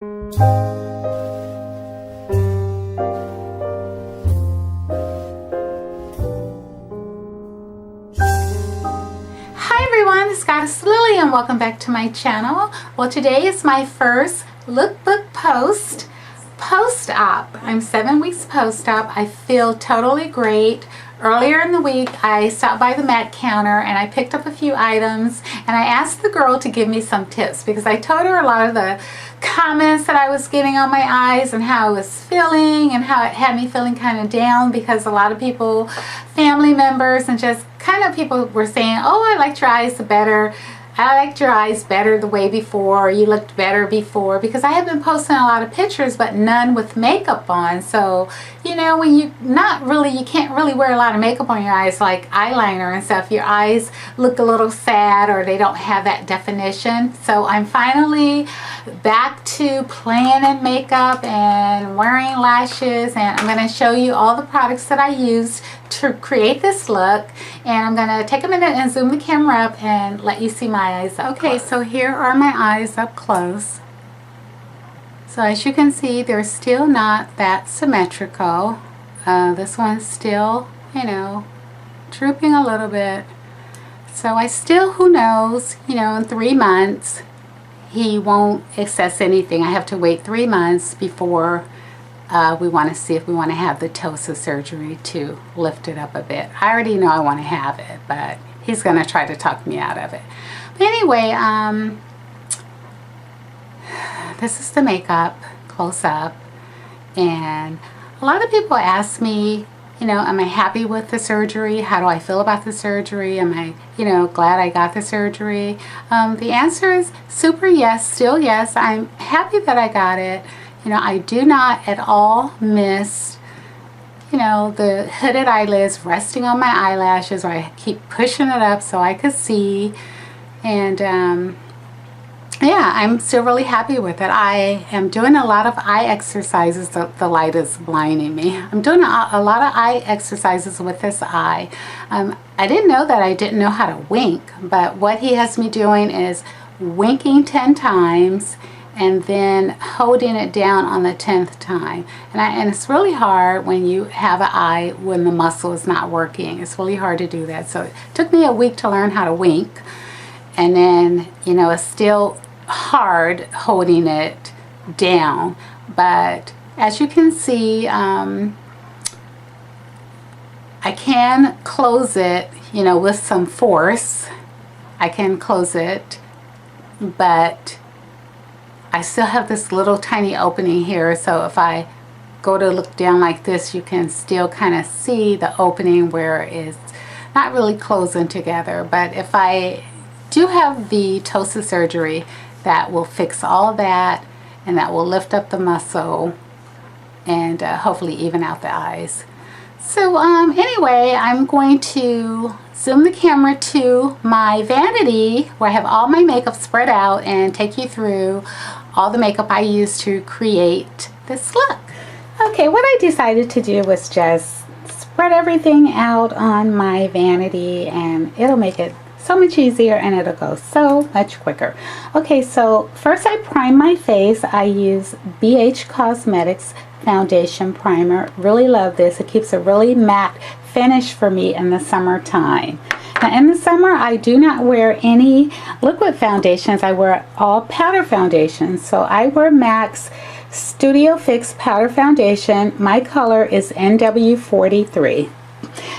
Hi everyone, it's Goddess Lily and welcome back to my channel. Well, today is my first lookbook post-op. I'm 7 weeks post-op. I feel totally great. Earlier in the week, I stopped by the MAC counter and I picked up a few items and I asked the girl to give me some tips because I told her a lot of the comments that I was getting on my eyes and how I was feeling and how it had me feeling kind of down because a lot of people, family members and just kind of people were saying, oh, I liked your eyes better. I liked your eyes better the way before. You looked better before, because I have been posting a lot of pictures but none with makeup on. So, you know, when you can't really wear a lot of makeup on your eyes like eyeliner and stuff. Your eyes look a little sad or they don't have that definition. So I'm finally back to playing in makeup and wearing lashes, and I'm going to show you all the products that I used to create this look, and I'm gonna take a minute and zoom the camera up and let you see my eyes up close. Okay, so here are my eyes up close. So as you can see, they're still not that symmetrical. This one's still, you know, drooping a little bit. So I still, who knows, you know, in 3 months he won't access anything. I have to wait 3 months before we want to see if we want to have the TOSA surgery to lift it up a bit. I already know I want to have it, but he's going to try to talk me out of it. But anyway, this is the makeup close up, and a lot of people ask me, you know, am I happy with the surgery? How do I feel about the surgery? Am I, you know, glad I got the surgery? The answer is super yes, still yes. I'm happy that I got it. You know, I do not at all miss, you know, the hooded eyelids resting on my eyelashes, or I keep pushing it up so I could see. And yeah, I'm still really happy with it. I am doing a lot of eye exercises. The light is blinding me. I'm doing a lot of eye exercises with this eye. I didn't know that I didn't know how to wink, but what he has me doing is winking 10 times and then holding it down on the 10th time. And it's really hard when you have an eye when the muscle is not working. It's really hard to do that. So it took me a week to learn how to wink. And then, you know, it's still hard holding it down. But as you can see, I can close it, you know, with some force. I can close it, but I still have this little tiny opening here, so if I go to look down like this, you can still kind of see the opening where it's not really closing together. But if I do have the TOSA surgery, that will fix all that, and that will lift up the muscle and hopefully even out the eyes. So anyway, I'm going to zoom the camera to my vanity where I have all my makeup spread out and take you through all the makeup I used to create this look. Okay, what I decided to do was just spread everything out on my vanity, and it'll make it so much easier and it'll go so much quicker. Okay, so first I prime my face. I use BH Cosmetics foundation primer. Really love this. It keeps a really matte finish for me in the summertime. Now in the summer I do not wear any liquid foundations. I wear all powder foundations. So I wear MAC's Studio Fix powder foundation. My color is NW43.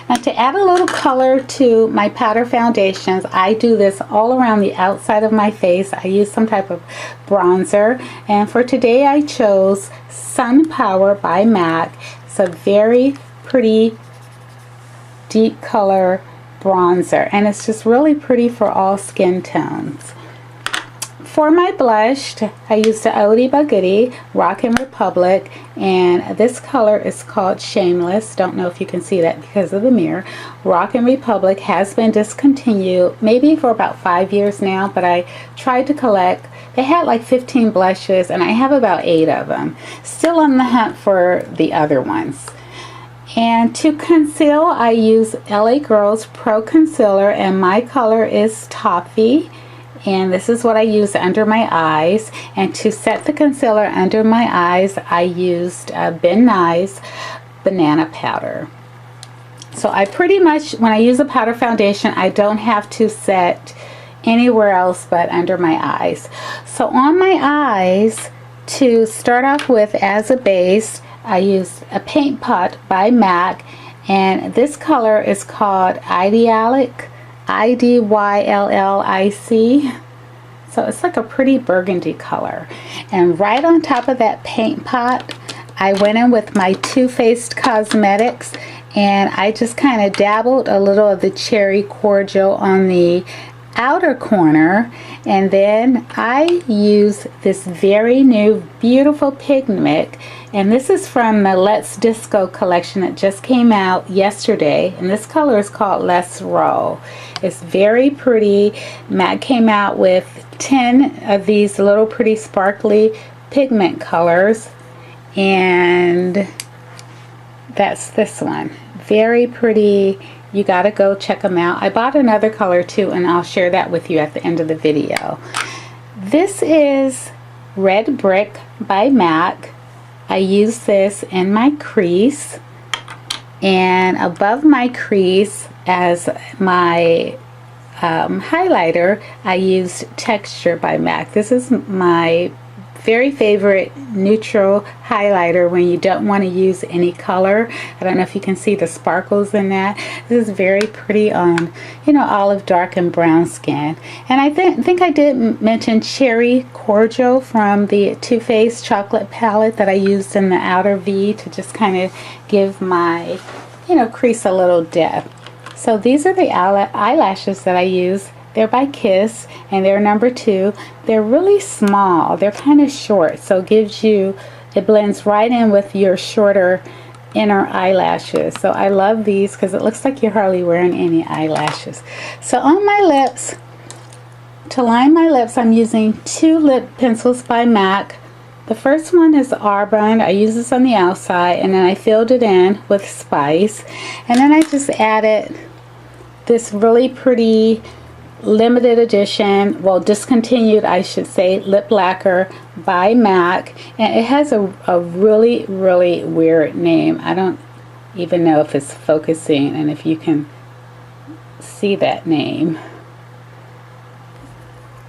Now to add a little color to my powder foundations, I do this all around the outside of my face. I use some type of bronzer, and for today I chose Sun Power by MAC. It's a very pretty deep color bronzer, and it's just really pretty for all skin tones. For my blush, I used the Oldie But Goodie Rockin' Republic, and this color is called Shameless. Don't know if you can see that because of the mirror. Rockin' Republic has been discontinued maybe for about 5 years now, but I tried to collect. They had like 15 blushes, and I have about 8 of them. Still on the hunt for the other ones. And to conceal, I use LA Girls Pro Concealer, and my color is Toffee. And this is what I use under my eyes. And to set the concealer under my eyes, I used Ben Nye's banana powder. So I pretty much, when I use a powder foundation, I don't have to set anywhere else but under my eyes. So on my eyes, to start off with as a base, I used a paint pot by MAC, and this color is called Idyllic, Idyllic. So it's like a pretty burgundy color. And right on top of that paint pot, I went in with my Too Faced Cosmetics, and I just kind of dabbled a little of the cherry cordial on the outer corner, and then I use this very new beautiful pigment, and this is from the Let's Disco collection that just came out yesterday, and this color is called Let's Roll. It's very pretty. MAC came out with 10 of these little pretty sparkly pigment colors, and that's this one. Very pretty. You gotta go check them out. I bought another color too, and I'll share that with you at the end of the video. This is Red Brick by MAC. I use this in my crease, and above my crease as my highlighter, I used Texture by MAC. This is my very favorite neutral highlighter when you don't want to use any color. I don't know if you can see the sparkles in that. This is very pretty on, you know, olive, dark, and brown skin. And I think I did mention Cherry Cordial from the Too Faced chocolate palette that I used in the outer V to just kind of give my, you know, crease a little depth. So these are the eyelashes that I use. They're by Kiss, and they're number 2. They're really small. They're kind of short, so it gives you, it blends right in with your shorter inner eyelashes. So I love these because it looks like you're hardly wearing any eyelashes. So on my lips, to line my lips, I'm using 2 lip pencils by MAC. The first one is Arbonne. I use this on the outside, and then I filled it in with Spice. And then I just added this really pretty limited edition, well, discontinued I should say, lip lacquer by MAC, and it has a really weird name. I don't even know if it's focusing and if you can see that name.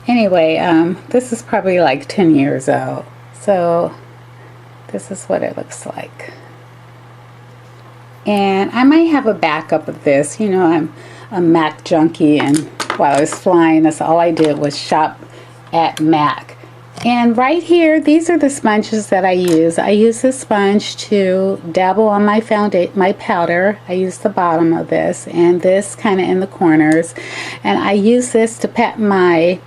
Anyway, this is probably like 10 years old, so this is what it looks like. And I might have a backup of this. You know, I'm a MAC junkie, and while I was flying, that's all I did was shop at MAC. And right here, these are the sponges that I use. I use this sponge to dabble on my powder. I use the bottom of this and this kind of in the corners. And I use this to pat my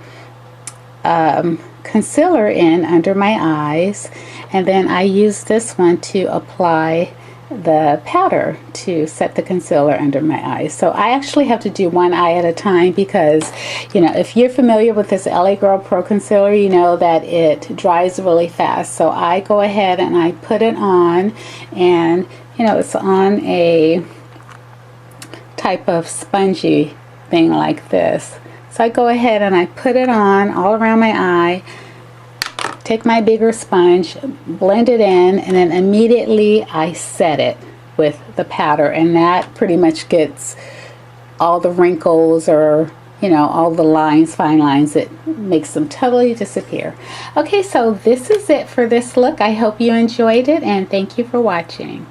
concealer in under my eyes. And then I use this one to apply the powder to set the concealer under my eyes. So I actually have to do one eye at a time because, you know, if you're familiar with this LA Girl Pro Concealer, you know that it dries really fast. So I go ahead and I put it on, and, you know, it's on a type of spongy thing like this. So I go ahead and I put it on all around my eye, take my bigger sponge, blend it in, and then immediately I set it with the powder, and that pretty much gets all the wrinkles or, you know, all the lines, fine lines. It makes them totally disappear. Okay, so this is it for this look. I hope you enjoyed it, and thank you for watching.